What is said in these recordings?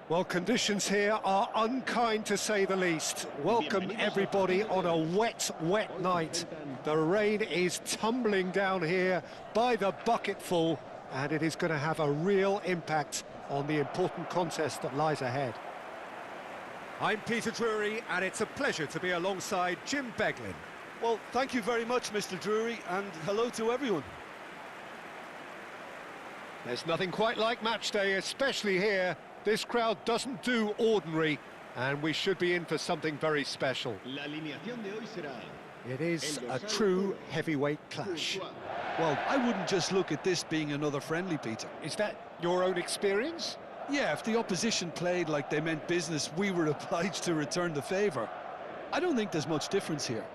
Well, conditions here are unkind to say the least. Welcome everybody on a wet, wet night. The rain is tumbling down here by the bucketful, and it is going to have a real impact on the important contest that lies ahead. I'm Peter Drury, and it's a pleasure to be alongside Jim Beglin. Well, thank you very much, Mr. Drury, and hello to everyone. There's nothing quite like match day, especially here. This crowd doesn't do ordinary, and we should be in for something very special. It is a true heavyweight clash. Well, I wouldn't just look at this being another friendly, Peter. Is that your own experience? Yeah, if the opposition played like they meant business, we were obliged to return the favour. I don't think there's much difference here.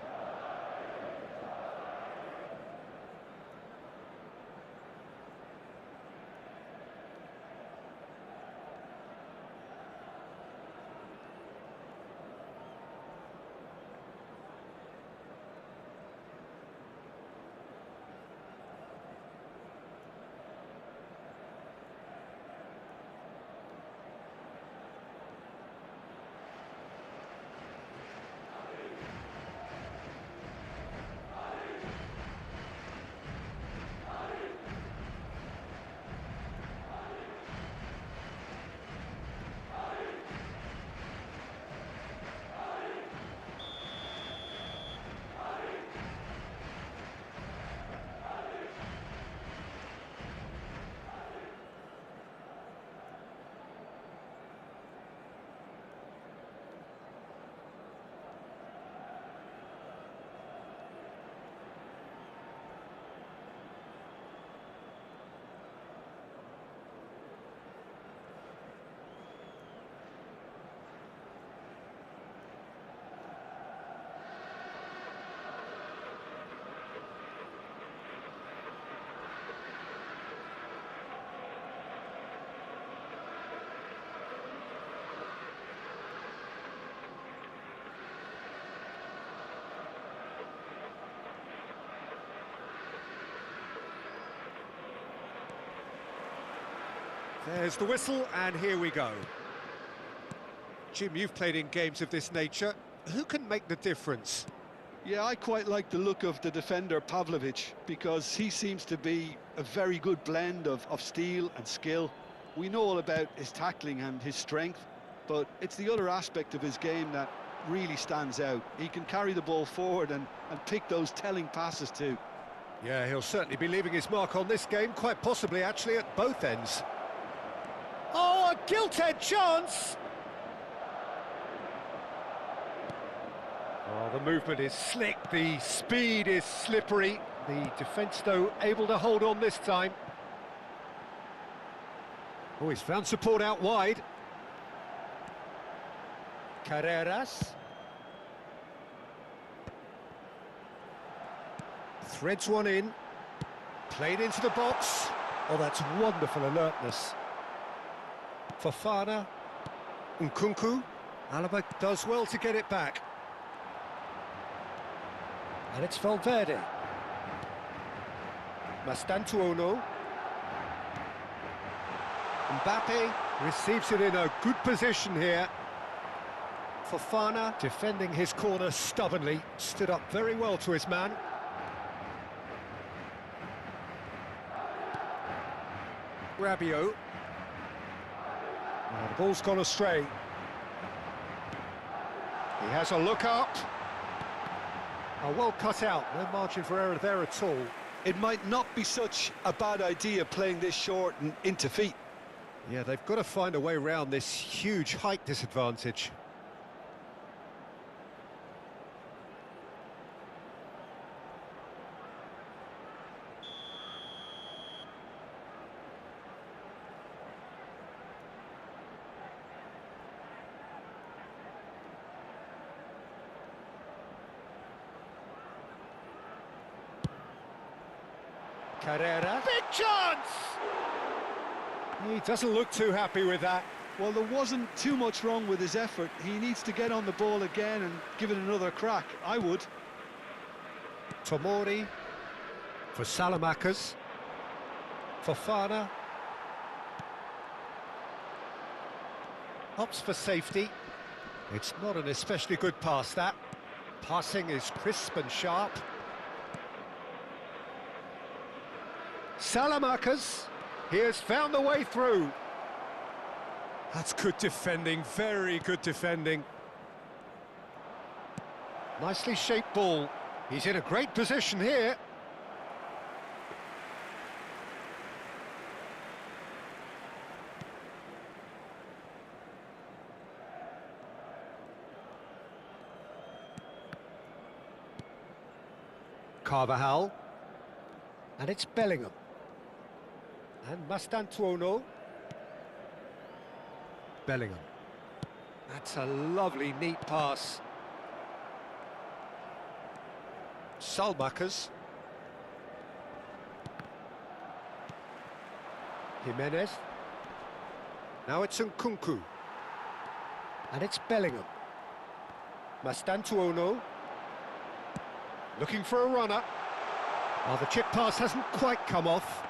There's the whistle, and here we go. Jim, you've played in games of this nature. Who can make the difference? Yeah, I quite like the look of the defender, Pavlovic, because he seems to be a very good blend of steel and skill. We know all about his tackling and his strength, but it's the other aspect of his game that really stands out. He can carry the ball forward and pick those telling passes too. Yeah, he'll certainly be leaving his mark on this game, quite possibly actually at both ends. Oh, a gilt-edged chance! Oh, the movement is slick, the speed is slippery. The defence, though, able to hold on this time. Oh, he's found support out wide. Carreras. Threads one in. Played into the box. Oh, that's wonderful alertness. Fofana, Nkunku, Alaba does well to get it back. And it's Valverde. Mastantuono. Mbappe receives it in a good position here. Fofana defending his corner stubbornly, stood up very well to his man. Rabiot. Oh, the ball's gone astray. He has a look up. Oh, well cut out, no margin for error there at all. It might not be such a bad idea playing this short and into feet. Yeah, they've got to find a way around this huge height disadvantage. Carrera. Big chance! He doesn't look too happy with that. Well, there wasn't too much wrong with his effort. He needs to get on the ball again and give it another crack. I would. Tomori for Salamakers. Fofana. Opts for safety. It's not an especially good pass, that. Passing is crisp and sharp. Salamanca's. He has found the way through. That's good defending, very good defending. Nicely shaped ball. He's in a great position here. Carvajal. And it's Bellingham. And Mastantuono. Bellingham. That's a lovely, neat pass. Salmakas. Jimenez. Now it's Nkunku. And it's Bellingham. Mastantuono. Looking for a runner. Oh, the chip pass hasn't quite come off.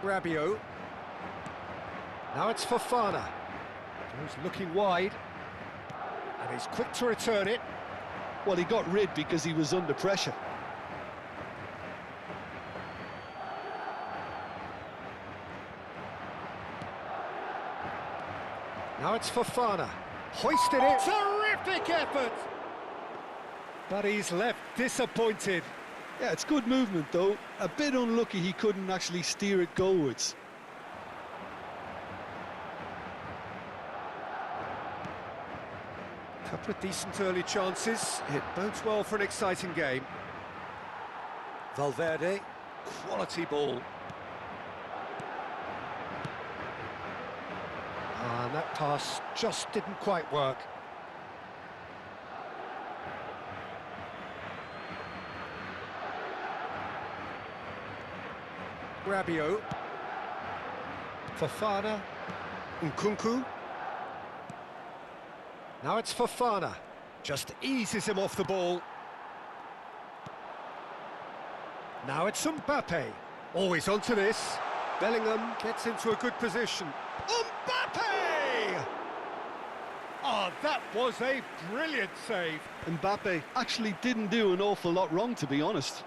Rabiot. Now it's Fofana. He's looking wide. And he's quick to return it. Well, he got rid because he was under pressure. Now it's Fofana. Hoisted it. Terrific effort! But he's left disappointed. Yeah, it's good movement, though. A bit unlucky he couldn't actually steer it goalwards. Couple of decent early chances. It bodes well for an exciting game. Valverde, quality ball. And that pass just didn't quite work. Rabiot. Fofana. Nkunku. Now it's Fofana. Just eases him off the ball. Now it's Mbappe. Always onto this. Bellingham gets into a good position. Mbappe! Oh, that was a brilliant save. Mbappe actually didn't do an awful lot wrong, to be honest.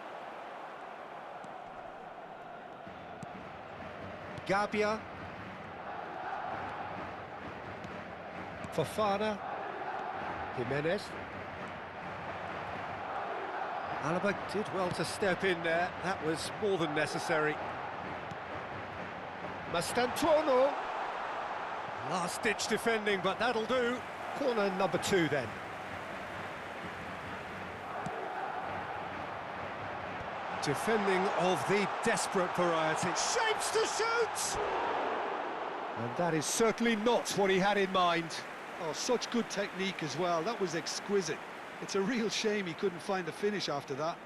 Gabia. Fofana. Jimenez. Alaba did well to step in there. That was more than necessary. Mastantuono. Last-ditch defending, but that'll do. Corner number 2 then. Defending of the desperate variety. Shapes to shoot! And that is certainly not what he had in mind. Oh, such good technique as well. That was exquisite. It's a real shame he couldn't find the finish after that.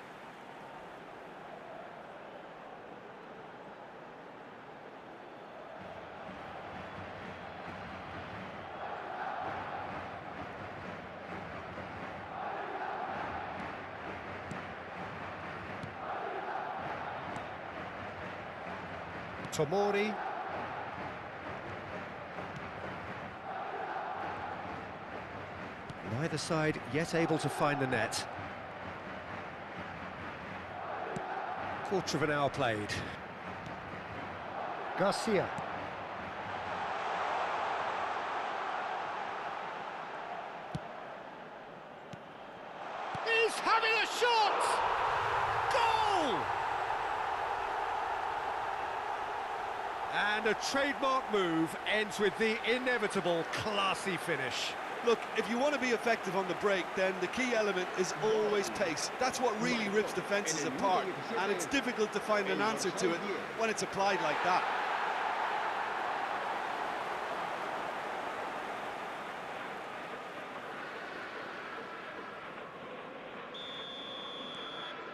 Tomori. Neither side yet able to find the net. Quarter of an hour played. Garcia. He's having a shot! Goal! And a trademark move ends with the inevitable classy finish. Look, if you want to be effective on the break, then the key element is always pace. That's what really rips defences apart, and it's difficult to find an answer to it when it's applied like that.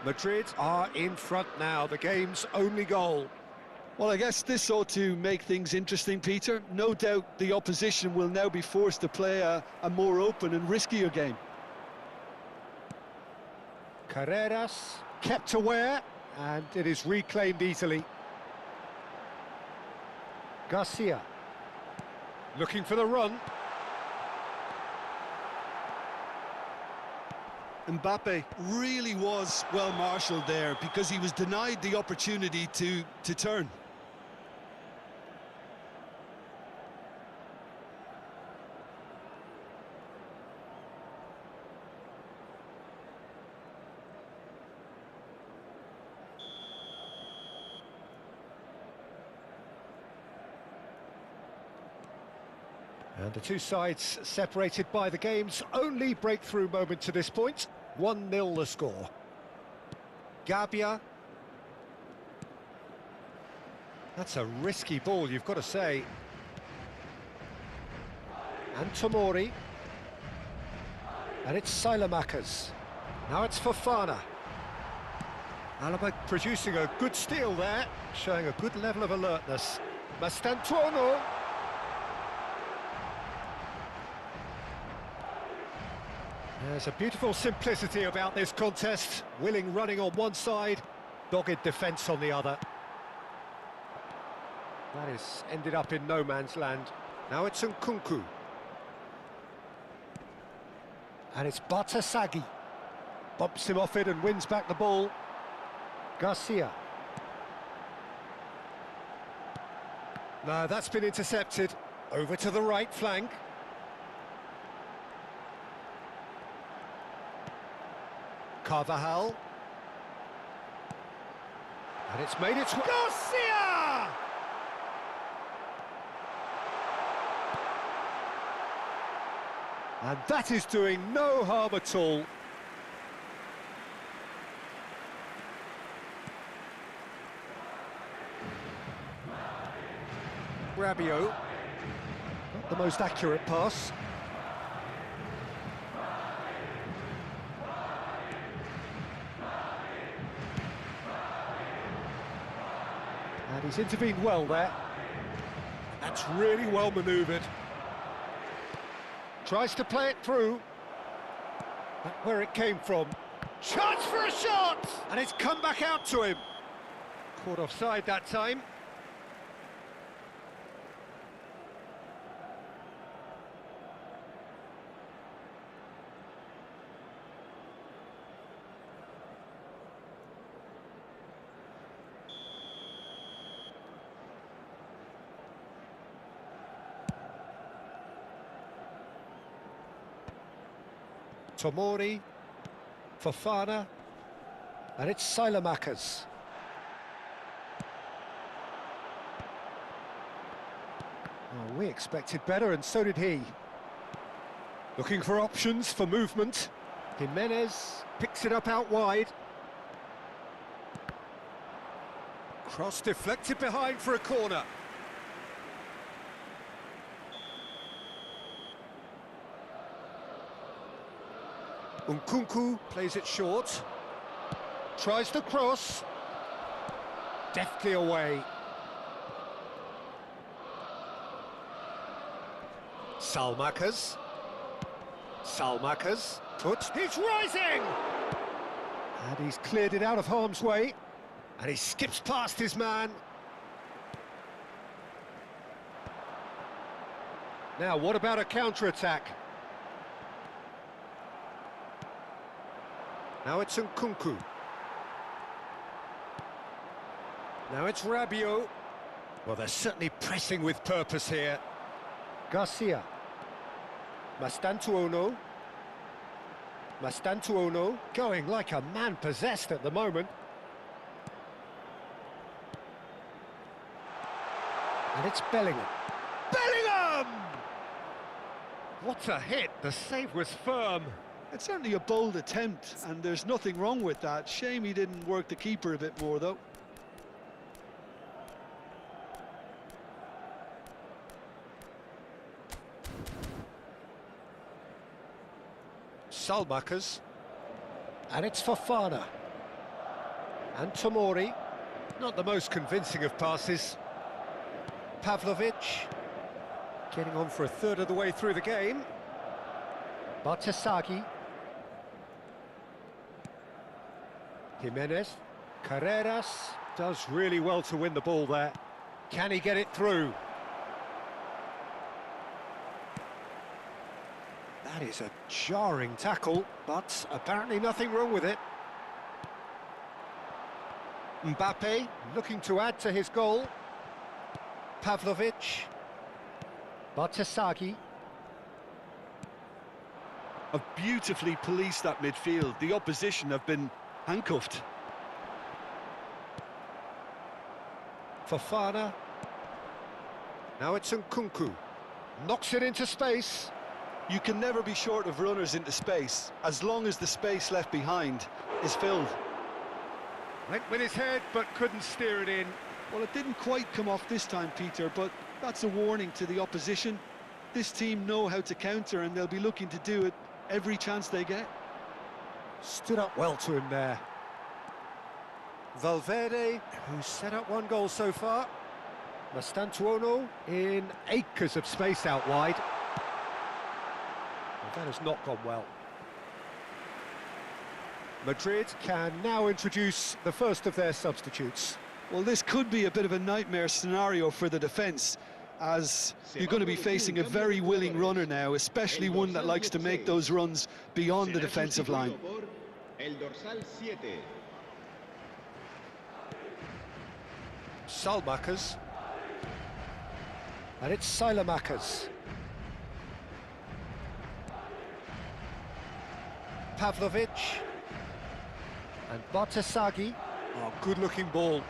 Madrid are in front now, the game's only goal. Well, I guess this ought to make things interesting, Peter. No doubt the opposition will now be forced to play a more open and riskier game. Carreras kept aware. And it is reclaimed easily. Garcia. Looking for the run. Mbappe really was well marshalled there because he was denied the opportunity to turn. And the two sides separated by the game's only breakthrough moment to this point. 1-0 the score. Gabbia. That's a risky ball, you've got to say. And Tomori. And it's Sailamakers. Now it's Fofana. Alaba producing a good steal there, showing a good level of alertness. Mastantuono. There's a beautiful simplicity about this contest. Willing running on one side, dogged defence on the other. That is ended up in no man's land. Now it's Nkunku. And it's Batasagi. Bumps him off it and wins back the ball. Garcia. No, that's been intercepted. Over to the right flank. Carvajal. And it's made its way. Garcia! And that is doing no harm at all. Rabiot. Not the most accurate pass. And he's intervened well there. That's really well manoeuvred. Tries to play it through. That's where it came from. Chance for a shot! And it's come back out to him. Caught offside that time. Tomori, Fofana, and it's Sailamakers. Oh, we expected better, and so did he. Looking for options for movement. Jimenez picks it up out wide. Cross deflected behind for a corner. Nkunku plays it short, tries to cross, deftly away. Salmakers, he's rising! And he's cleared it out of harm's way, and he skips past his man. Now, what about a counter-attack? Now it's Nkunku. Now it's Rabiot. Well, they're certainly pressing with purpose here. Garcia. Mastantuono. Going like a man possessed at the moment. And it's Bellingham. Bellingham! What a hit! The save was firm. It's certainly a bold attempt, and there's nothing wrong with that. Shame he didn't work the keeper a bit more, though. Salmakers. And it's Fofana. And Tomori. Not the most convincing of passes. Pavlovic. Getting on for a third of the way through the game. Batasagi. Jimenez. Carreras does really well to win the ball there. Can he get it through? That is a jarring tackle, but apparently nothing wrong with it. Mbappe looking to add to his goal. Pavlovic. Bartasagi. Have beautifully policed that midfield. The opposition have been handcuffed. Fofana. Now it's Nkunku. Knocks it into space. You can never be short of runners into space, as long as the space left behind is filled. Went with his head, but couldn't steer it in. Well, it didn't quite come off this time, Peter, but that's a warning to the opposition. This team know how to counter, and they'll be looking to do it every chance they get. Stood up well to him there. Valverde, who's set up one goal so far. Mastantuono in acres of space out wide. Well, that has not gone well. Madrid can now introduce the first of their substitutes. Well, this could be a bit of a nightmare scenario for the defence, as you're going to be facing a very willing runner now, especially one that likes to make those runs beyond the defensive line. Salmakers. And it's Silamakers. Pavlovic. And Bartasagi. Oh, good-looking ball.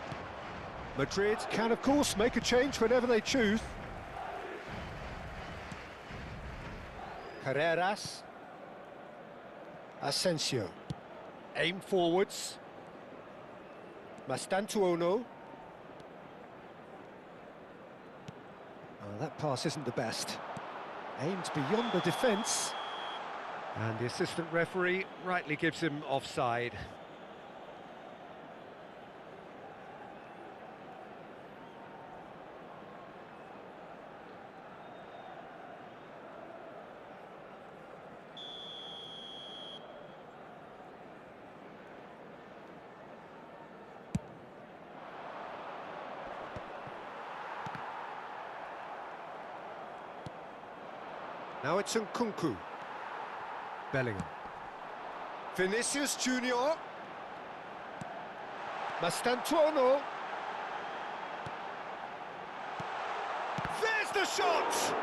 Madrid can, of course, make a change whenever they choose. Carreras. Asensio. Aim forwards. Mastantuono. Oh, that pass isn't the best. Aimed beyond the defence. And the assistant referee rightly gives him offside. Now it's Nkunku. Bellingham. Vinicius Junior. Mastantuono. There's the shot!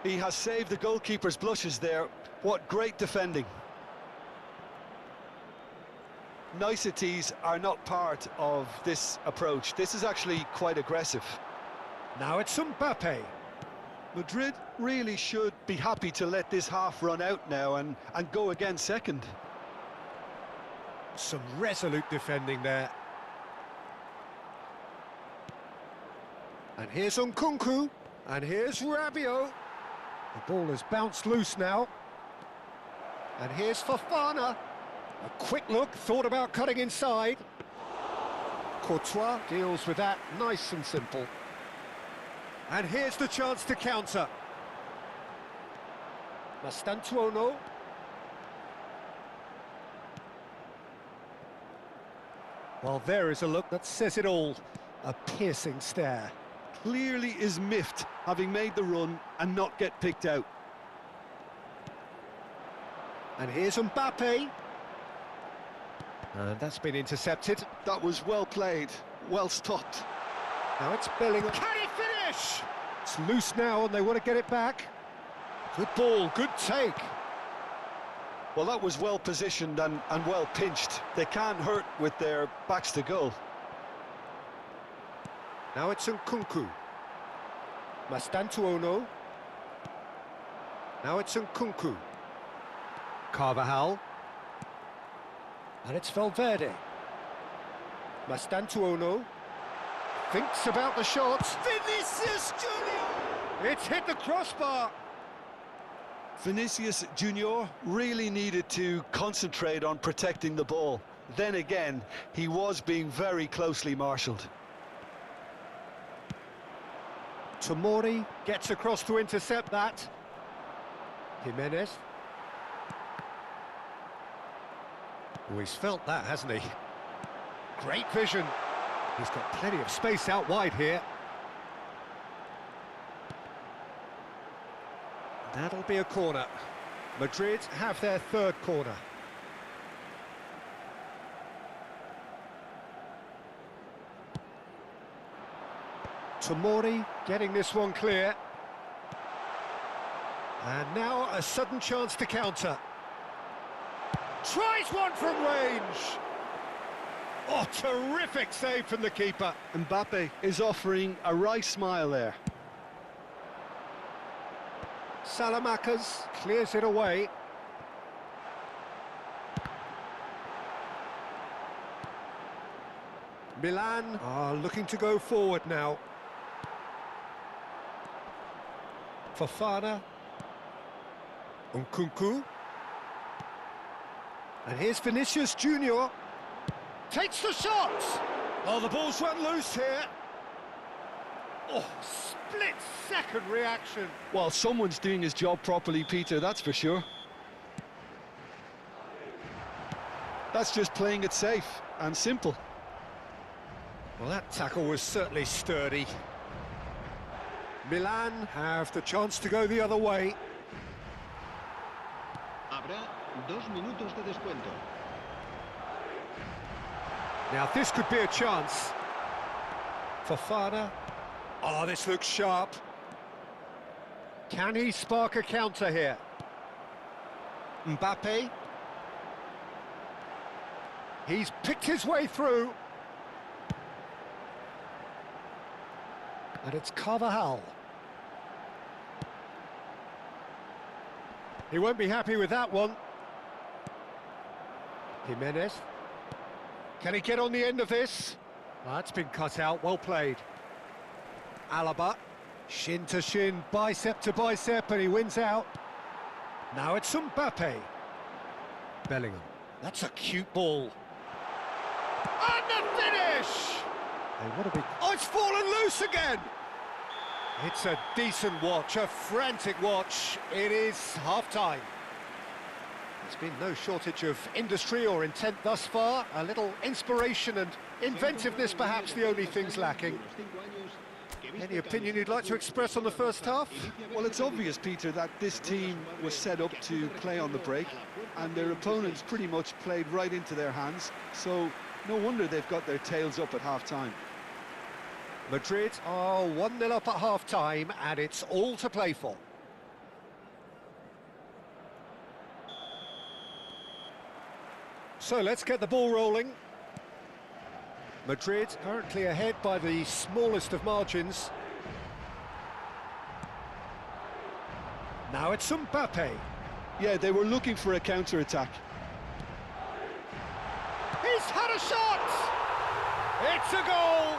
He has saved the goalkeeper's blushes there. What great defending. Niceties are not part of this approach. This is actually quite aggressive. Now it's Mbappe. Madrid really should be happy to let this half run out now and go again second. Some resolute defending there. And here's Nkunku. And here's Rabiot. The ball has bounced loose now. And here's Fofana. A quick look, thought about cutting inside. Courtois deals with that nice and simple. And here's the chance to counter. Mastantuono. Well, there is a look that says it all. A piercing stare. Clearly is miffed, having made the run and not get picked out. And here's Mbappe. And that's been intercepted. That was well played, well stopped. Now it's Bellingham. Can he finish? It's loose now and they want to get it back. Good ball, good take. Well, that was well positioned and well pinched. They can't hurt with their backs to goal. Now it's Nkunku. Mastantuono. Now it's Nkunku. Carvajal. And it's Valverde. Mastantuono. Thinks about the shot. Vinicius Junior! It's hit the crossbar. Vinicius Junior really needed to concentrate on protecting the ball. Then again, he was being very closely marshalled. Tomori gets across to intercept that. Jimenez. Oh, he's felt that, hasn't he? Great vision. He's got plenty of space out wide here. That'll be a corner. Madrid have their third corner. Tomori getting this one clear. And now a sudden chance to counter. Tries one from range. Oh, terrific save from the keeper. Mbappe is offering a wry smile there. Salamanca's clears it away. Milan are looking to go forward now. Fofana. Nkunku. And here's Vinicius Junior. Takes the shot! Oh, the ball's run loose here. Oh, split-second reaction. Well, someone's doing his job properly, Peter, that's for sure. That's just playing it safe and simple. Well, that tackle was certainly sturdy. Milan have the chance to go the other way. Habrá 2 minutos de descuento. Now, this could be a chance. Fofana. Oh, this looks sharp. Can he spark a counter here? Mbappe. He's picked his way through. And it's Carvajal. He won't be happy with that one. Jimenez. Can he get on the end of this? Well, that's been cut out, well played. Alaba, shin to shin, bicep to bicep, and he wins out. Now it's Mbappe. Bellingham, that's a cute ball. And the finish! They want to be... Oh, it's fallen loose again! It's a decent watch, a frantic watch. It is half-time. There's been no shortage of industry or intent thus far. A little inspiration and inventiveness, perhaps the only things lacking. Any opinion you'd like to express on the first half? Well, it's obvious, Peter, that this team was set up to play on the break, and their opponents pretty much played right into their hands, so no wonder they've got their tails up at half-time. Madrid are 1-0 up at half-time, and it's all to play for. So let's get the ball rolling. Madrid currently ahead by the smallest of margins. Now it's Mbappe. Yeah, they were looking for a counter-attack. He's had a shot! It's a goal!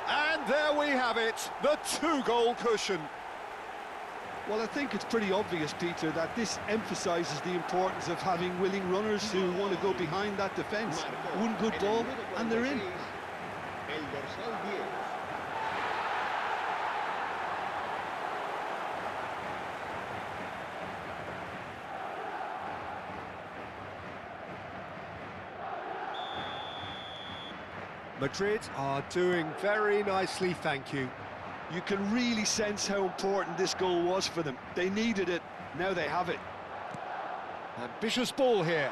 And there we have it, the 2-goal cushion. Well, I think it's pretty obvious, Peter, that this emphasises the importance of having willing runners who want to go behind that defence. One good ball, and they're in. Madrid are doing very nicely, thank you. You can really sense how important this goal was for them. They needed it, now they have it. Ambitious ball here,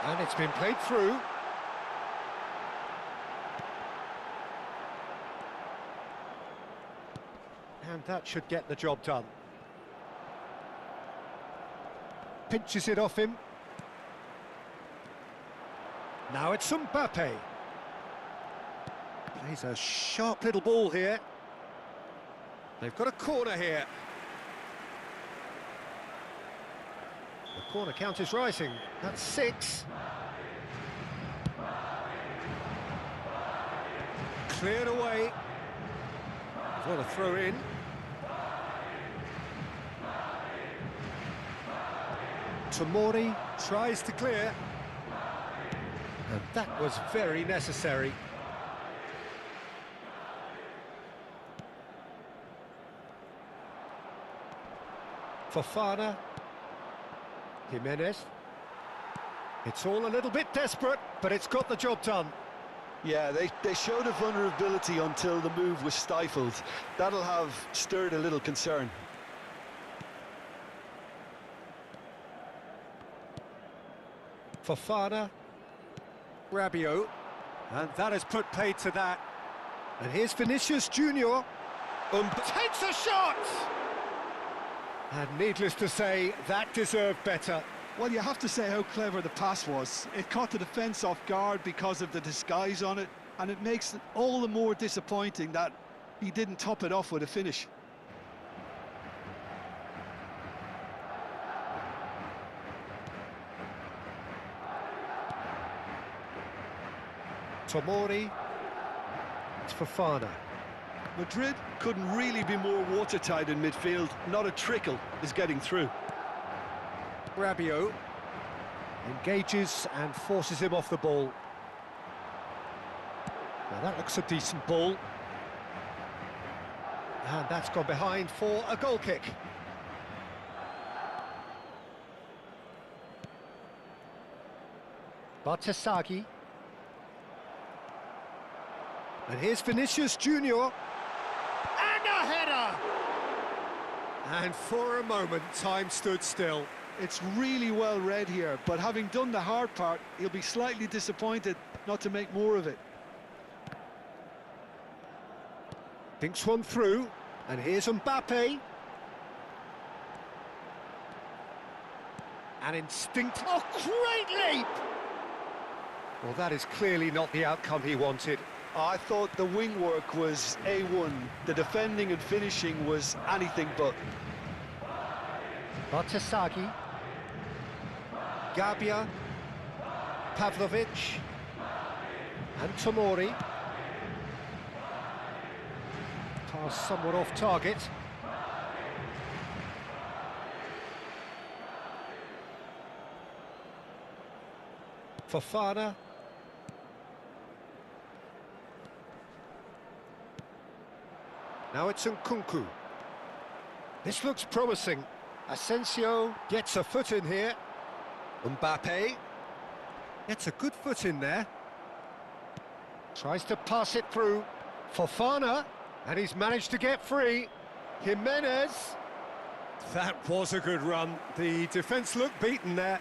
and it's been played through. And that should get the job done. Pinches it off him. Now it's Mbappe. Plays a sharp little ball here. They've got a corner here. The corner count is rising. That's 6. Cleared away. What a throw in. Tomori tries to clear. And that was very necessary. Fofana. Jimenez. It's all a little bit desperate, but it's got the job done. Yeah, they showed a vulnerability until the move was stifled. That'll have stirred a little concern. Fofana, Rabiot, and that has put paid to that. And here's Vinicius Junior, takes a shot! And needless to say, that deserved better. Well, you have to say how clever the pass was. It caught the defence off guard because of the disguise on it, and it makes it all the more disappointing that he didn't top it off with a finish. Tomori, it's Fofana. Madrid couldn't really be more watertight in midfield. Not a trickle is getting through. Rabiot engages and forces him off the ball. Now that looks a decent ball. And that's gone behind for a goal kick. Bartesaghi. And here's Vinicius Junior. And a header! And for a moment, time stood still. It's really well read here, but having done the hard part, he'll be slightly disappointed not to make more of it. Thinks one through, and here's Mbappe. An instinct. Oh, great leap! Well, that is clearly not the outcome he wanted. I thought the wing work was A1. The defending and finishing was anything but. Bartesaghi, Gabia, Pavlovic, and Tomori. Pass somewhat off target. Fofana. Now it's Nkunku. This looks promising. Asensio gets a foot in here. Mbappe gets a good foot in there. Tries to pass it through. Fofana, and he's managed to get free. Jimenez. That was a good run. The defence looked beaten there.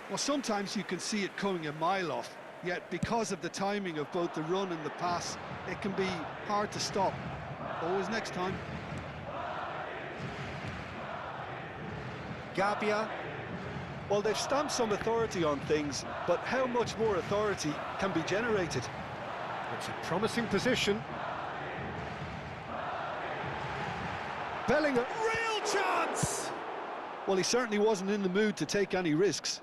Well, sometimes you can see it coming a mile off, yet because of the timing of both the run and the pass, it can be hard to stop. Always next time. Gabia. Well, they've stamped some authority on things, but how much more authority can be generated? It's a promising position. Bellingham, real chance! Well, he certainly wasn't in the mood to take any risks.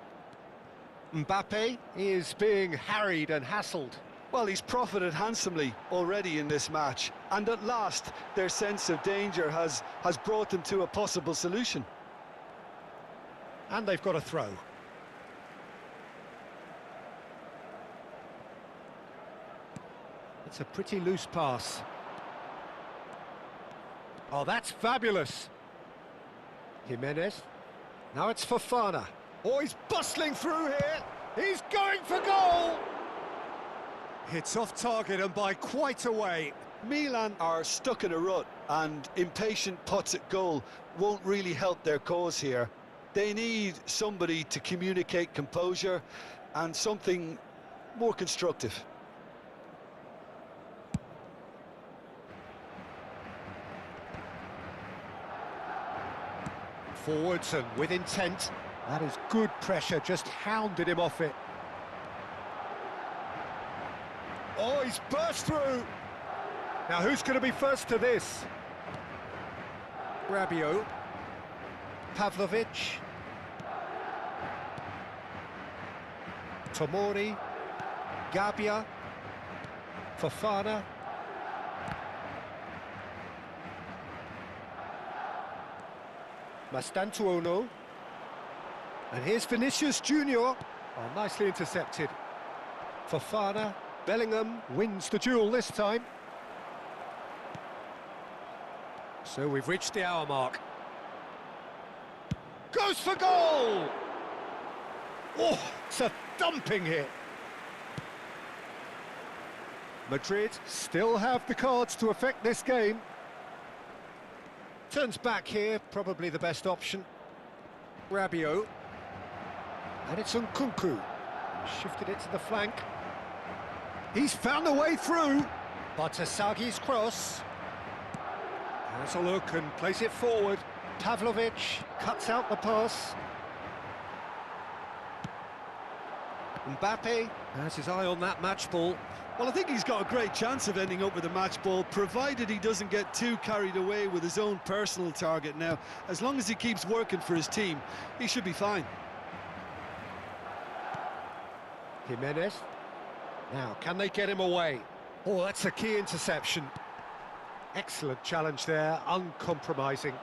Mbappe is being harried and hassled. Well, he's profited handsomely already in this match, and at last their sense of danger has brought them to a possible solution. And they've got a throw. It's a pretty loose pass. Oh, that's fabulous. Jimenez. Now it's Fofana. Oh, he's bustling through here. He's going for goal. It's off target and by quite a way. Milan are stuck in a rut, and impatient putts at goal won't really help their cause here. They need somebody to communicate composure and something more constructive. Forwards and with intent. That is good pressure, just hounded him off it. Oh, he's burst through. Now, who's going to be first to this? Rabiot. Pavlovic. Tomori. Gabia. Fofana. Mastantuono. And here's Vinicius Junior. Oh, nicely intercepted. Fofana. Bellingham wins the duel this time. So we've reached the hour mark. Goes for goal! Oh, it's a thumping hit. Madrid still have the cards to affect this game. Turns back here, probably the best option. Rabiot. And it's Nkunku. Shifted it to the flank. He's found a way through. Bartosagi's cross. Has a look and plays it forward. Pavlovic cuts out the pass. Mbappe has his eye on that match ball. Well, I think he's got a great chance of ending up with a match ball, provided he doesn't get too carried away with his own personal target now. As long as he keeps working for his team, he should be fine. Jimenez. Now, can they get him away? Oh, that's a key interception. Excellent challenge there, uncompromising.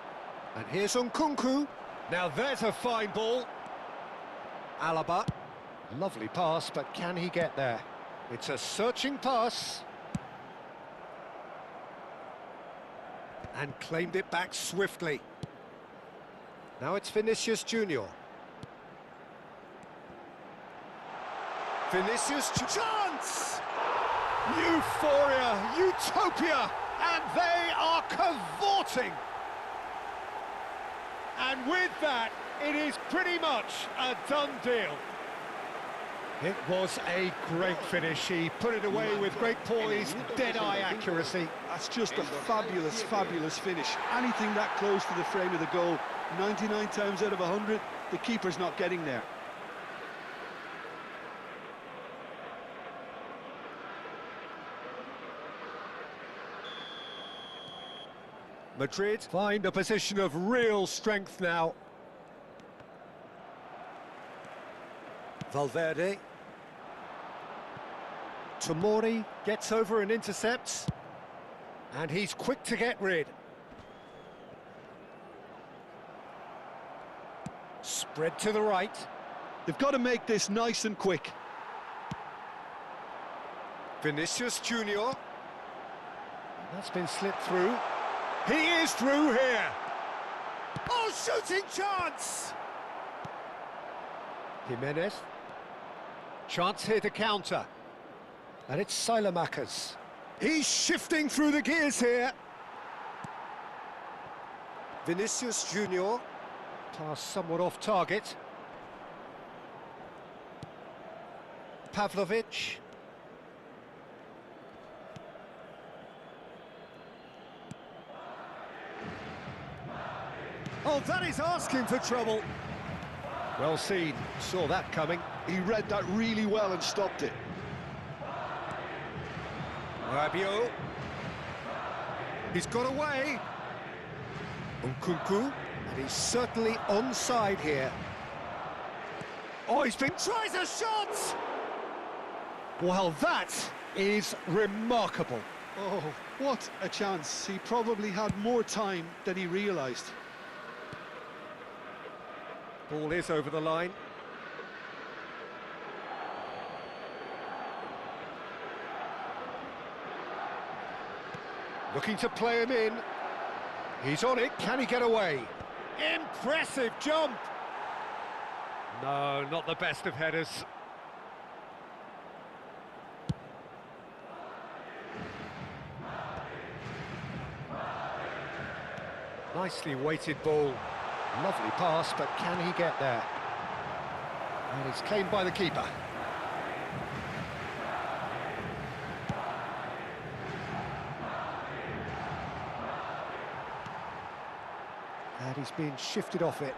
And here's Nkunku. Now there's a fine ball. Alaba. Lovely pass, but can he get there? It's a searching pass. And claimed it back swiftly. Now it's Vinicius Junior. Vinicius, chance! Euphoria, utopia, and they are cavorting. And with that, it is pretty much a done deal. It was a great finish. He put it away with great poise, dead-eye accuracy. That's just a fabulous, fabulous finish. Anything that close to the frame of the goal, 99 times out of 100, the keeper's not getting there. Madrid find a position of real strength now. Valverde. Tomori gets over and intercepts. And he's quick to get rid. Spread to the right. They've got to make this nice and quick. Vinicius Junior. That's been slipped through. He is through here. Oh, shooting chance! Jimenez. Chance here to counter. And it's Silamakers. He's shifting through the gears here. Vinicius Junior. Pass somewhat off target. Pavlovic. Oh, that is asking for trouble. Well seen, saw that coming. He read that really well and stopped it. Rabiot. He's got away. Nkunku, and he's certainly onside here. Oh, tries a shot! Well, that is remarkable. Oh, what a chance. He probably had more time than he realised. Ball is over the line. Looking to play him in. He's on it, can he get away? Impressive jump! No, not the best of headers. Nicely weighted ball. Lovely pass, but can he get there? And it's claimed by the keeper. And he's been shifted off it.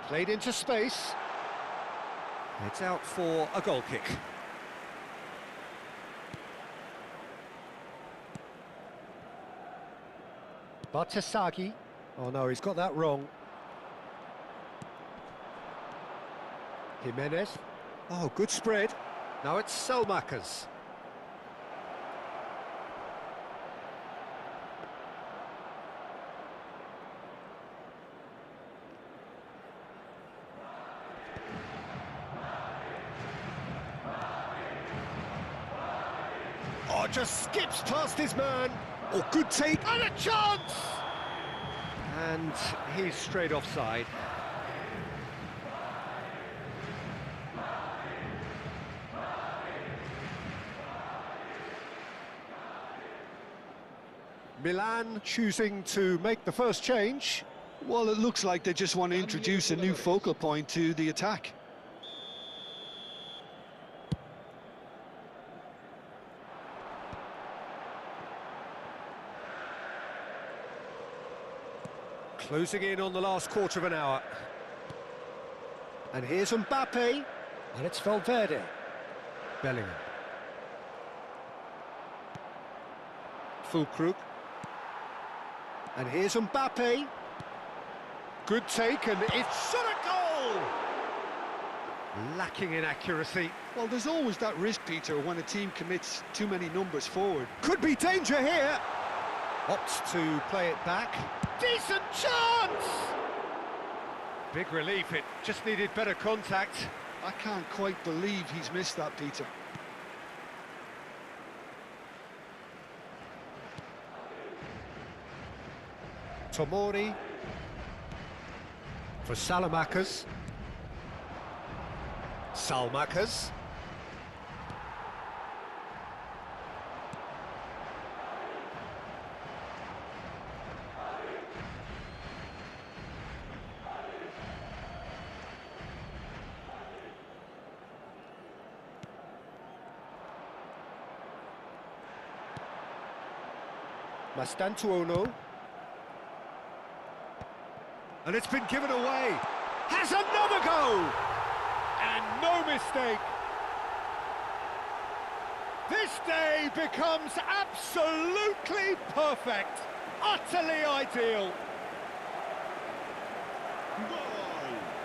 Played into space. It's out for a goal kick. Bartoshagi. Oh no, he's got that wrong. Jimenez. Oh, good spread. Now it's Selmakers. Oh, just skips past his man. Oh, good take, and a chance! And he's straight offside. Milan choosing to make the first change. Well, it looks like they just want to introduce a new focal point to the attack. Closing in on the last quarter of an hour. And here's Mbappe. And it's Valverde. Bellingham. Fulkrug. And here's Mbappe. Good take, and it's shot a goal! Lacking in accuracy. Well, there's always that risk, Peter, when a team commits too many numbers forward. Could be danger here. Opts to play it back. Decent chance! Big relief, it just needed better contact. I can't quite believe he's missed that, Peter. Tomori for Salamakers. Salmakers. Mastantuono. And it's been given away. Has another go! And no mistake. This day becomes absolutely perfect. Utterly ideal.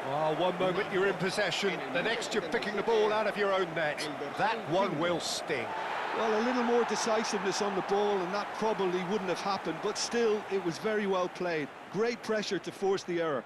Oh, one moment you're in possession, the next you're picking the ball out of your own net. That one will sting. Well, a little more decisiveness on the ball and that probably wouldn't have happened, but still, it was very well played. Great pressure to force the error.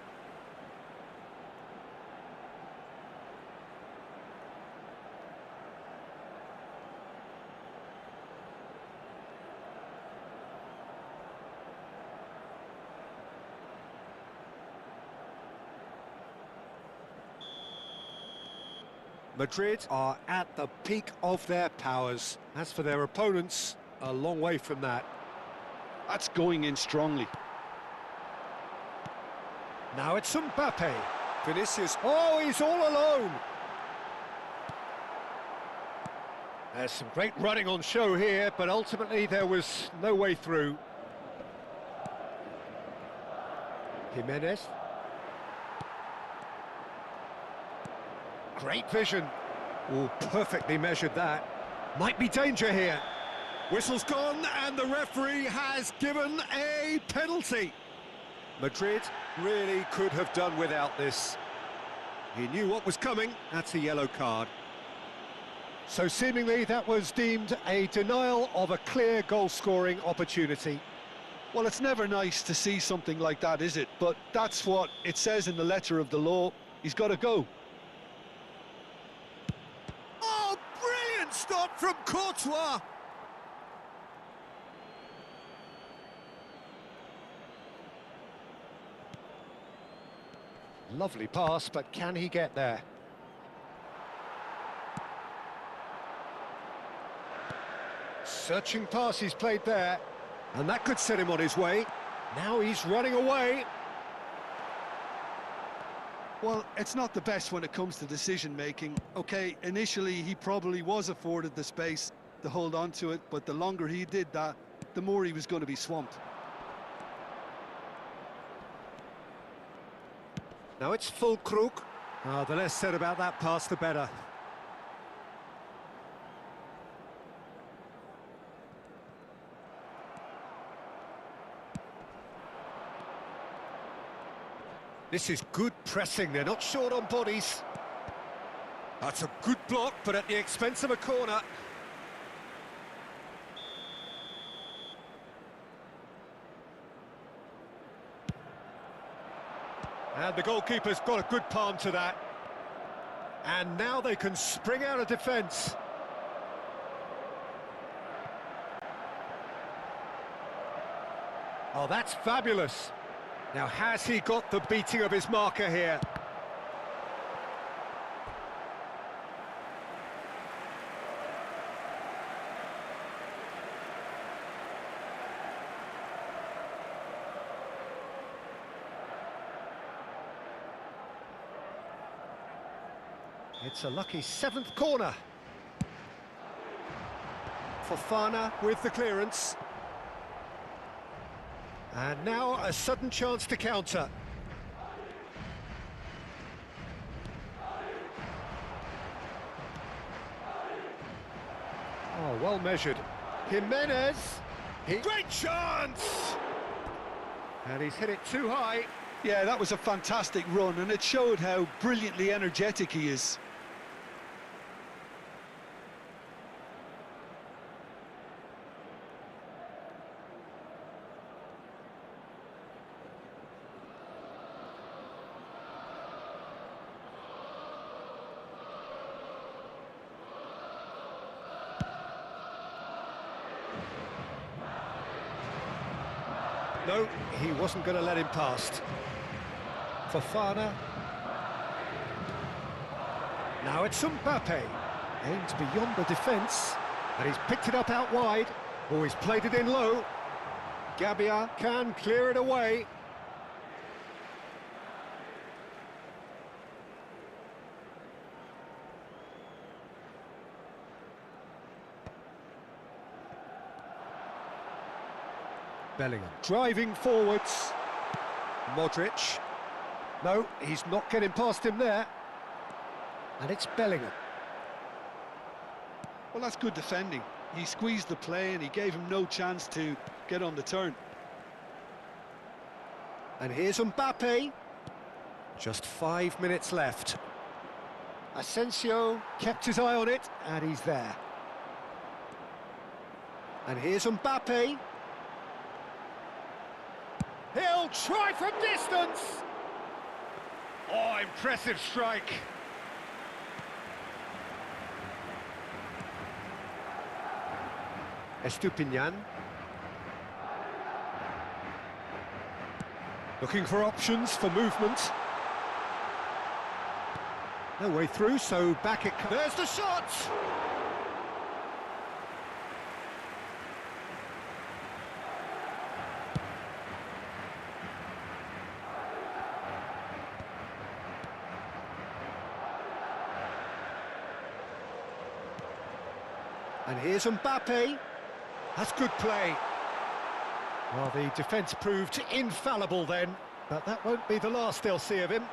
Madrid are at the peak of their powers. As for their opponents, a long way from that. That's going in strongly. Now it's Mbappe. Vinicius, oh, he's all alone. There's some great running on show here, but ultimately there was no way through. Jimenez. Great vision. Oh, perfectly measured that. Might be danger here. Whistle's gone, and the referee has given a penalty. Madrid really could have done without this. He knew what was coming. That's a yellow card. So seemingly that was deemed a denial of a clear goal-scoring opportunity. Well, it's never nice to see something like that, is it? But that's what it says in the letter of the law. He's got to go. Oh, brilliant stop from Courtois! Lovely pass, but can he get there? Searching pass he's played there, and that could set him on his way. Now he's running away. Well, it's not the best when it comes to decision-making. OK, initially he probably was afforded the space to hold on to it, but the longer he did that, the more he was going to be swamped. Now it's Fulkrug. Oh, the less said about that pass, the better. This is good pressing, they're not short on bodies. That's a good block, but at the expense of a corner. And the goalkeeper's got a good palm to that. And now they can spring out of defence. Oh, that's fabulous. Now, has he got the beating of his marker here? It's a lucky 7th corner. Fofana with the clearance. And now a sudden chance to counter. Oh, well measured. Jimenez. Great chance! And he's hit it too high. Yeah, that was a fantastic run, and it showed how brilliantly energetic he is. No, he wasn't going to let him past. Fofana. Now it's Mbappe. Aims beyond the defence, and he's picked it up out wide. Oh, he's played it in low. Gabia can clear it away. Bellingham driving forwards. Modric. No, he's not getting past him there. And it's Bellingham. Well, that's good defending. He squeezed the play and he gave him no chance to get on the turn. And here's Mbappe. Just 5 minutes left. Asensio kept his eye on it, and he's there. And here's Mbappe. He'll try from distance! Oh, impressive strike. Estupinian. Looking for options for movement. No way through, so back it comes. There's the shot! And here's Mbappe. That's good play. Well, the defence proved infallible then, but that won't be the last they'll see of him.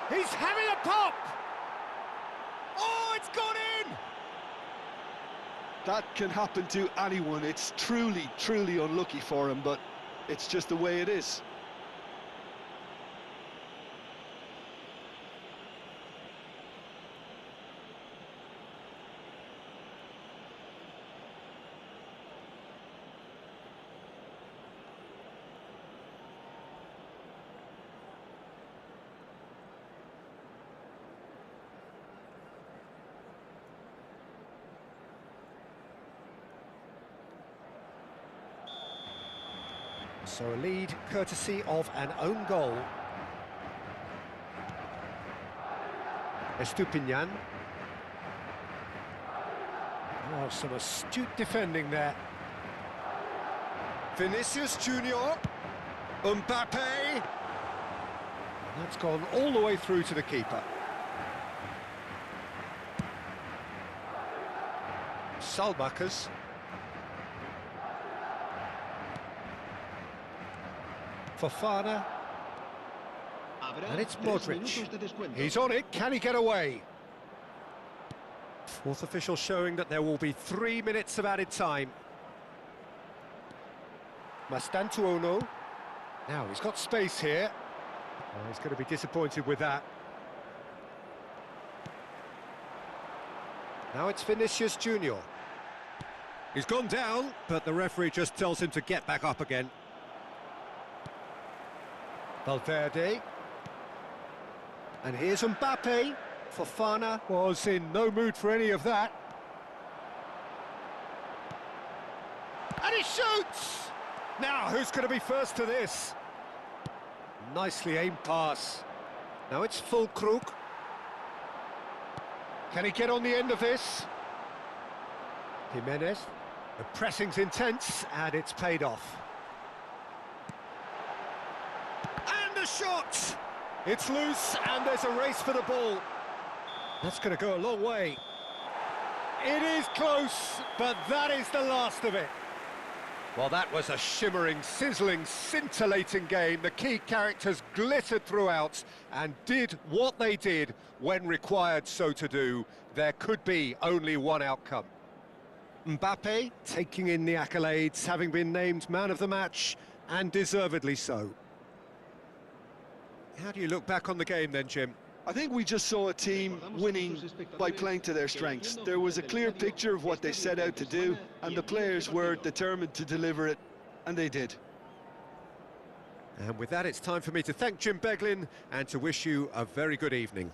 He's having a pop! Oh, it's gone in! That can happen to anyone. It's truly, truly unlucky for him, but it's just the way it is. So a lead courtesy of an own goal. Estupinian. Oh, some astute defending there. Vinicius Junior. Mbappe. And that's gone all the way through to the keeper. Salmakers. Fofana, and it's Modric. He's on it, can he get away? Fourth official showing that there will be 3 minutes of added time. Mastantuono. Now, he's got space here. Oh, he's going to be disappointed with that. Now it's Vinicius Junior. He's gone down, but the referee just tells him to get back up again. Valverde. And here's Mbappe. Fofana was in no mood for any of that. And he shoots! Now, who's going to be first to this? Nicely aimed pass. Now it's Fulkrug. Can he get on the end of this? Jimenez. The pressing's intense, and it's paid off. And a shot! It's loose, and there's a race for the ball. That's going to go a long way. It is close, but that is the last of it. Well, that was a shimmering, sizzling, scintillating game. The key characters glittered throughout and did what they did when required so to do. There could be only one outcome. Mbappe taking in the accolades, having been named man of the match, and deservedly so. How do you look back on the game then, Jim? I think we just saw a team winning by playing to their strengths. There was a clear picture of what they set out to do, and the players were determined to deliver it, and they did. And with that, it's time for me to thank Jim Beglin and to wish you a very good evening.